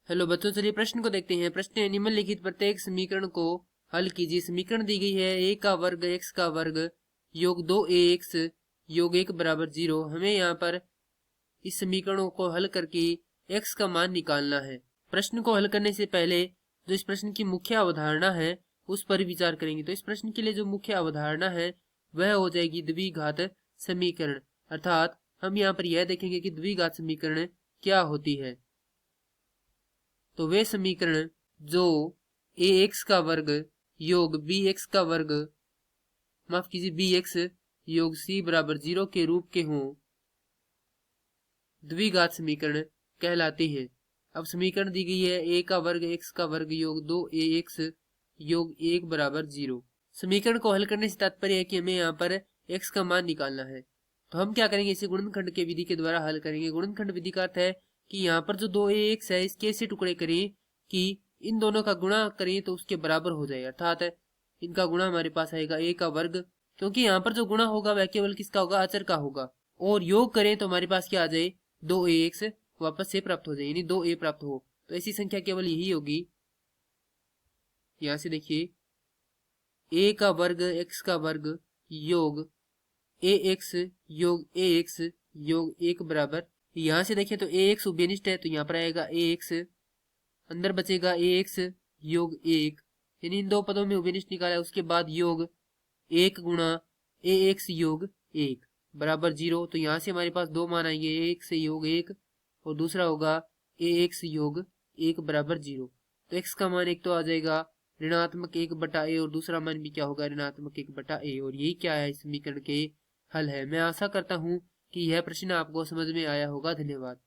Hello बच्चों, चलिए प्रश्न को देखते हैं। प्रश्न है, निम्नलिखित प्रत्येक समीकरण को हल कीजिए। समीकरण दी गई है a का वर्ग x का वर्ग योग 2ax योग 1 बराबर 0। हमें यहाँ पर इस समीकरणों को हल करके x का मान निकालना है। प्रश्न को हल करने से पहले जो इस प्रश्न की मुख्य अवधारणा है उस पर विचार करेंगे। तो इस प्रश्न के लिए जो मुख्य अवधारणा है वह हो जाएगी द्विघात समीकरण, अर्थात हम यहाँ पर यह देखेंगे कि द्विघात समीकरण क्या होती है। तो वे समीकरण जो ax का वर्ग योग bx का वर्ग माफ कीजिए bx योग c बराबर 0 के रूप के हों द्विघात समीकरण कहलाते हैं। अब समीकरण दी गई है a का वर्ग x का वर्ग योग 2ax योग 1 बराबर 0। समीकरण को हल करने से तात्पर्य है कि हमें यहाँ पर x का मान निकालना है। तो हम क्या करेंगे, इसे गुणनखंड के विधि के द्वारा हल करेंगे। गुणनखंड विधि का अर्थ है कि यहाँ पर जो 2ax है इसके ऐसे टुकड़े करें कि इन दोनों का गुणा करें तो उसके बराबर हो जाए, अर्थात इनका गुणा हमारे पास आएगा a का वर्ग, क्योंकि यहाँ पर जो गुणा होगा वह केवल किसका होगा, अचर का होगा। और योग करें तो हमारे पास क्या आ जाए, 2ax वापस से प्राप्त हो जाए, यानी 2a प्राप्त हो। तो ऐसी संख्या केवल यही होगी। यहां से देखिए a का वर्ग x का वर्ग योग ax योग ax योग 1 बराबर, यहां से देखें तो ax उभयनिष्ठ है तो यहाँ पर आएगा ax, अंदर बचेगा ax योग 1, यानी इन दो पदों में उभयनिष्ठ निकाला। उसके बाद योग 1 गुणा ax योग 1 बराबर 0। तो यहाँ से हमारे पास दो मान आएंगे, ax योग 1 और दूसरा होगा ax योग 1 बराबर 0। तो x का मान एक तो आ जाएगा ऋणात्मक 1 बटा a और दूसरा मान भी क्या होगा, ऋणात्मक 1 बटा a। और यही क्या है, इस समीकरण के हल है। मैं आशा करता हूँ कि यह प्रश्न आपको समझ में आया होगा। धन्यवाद।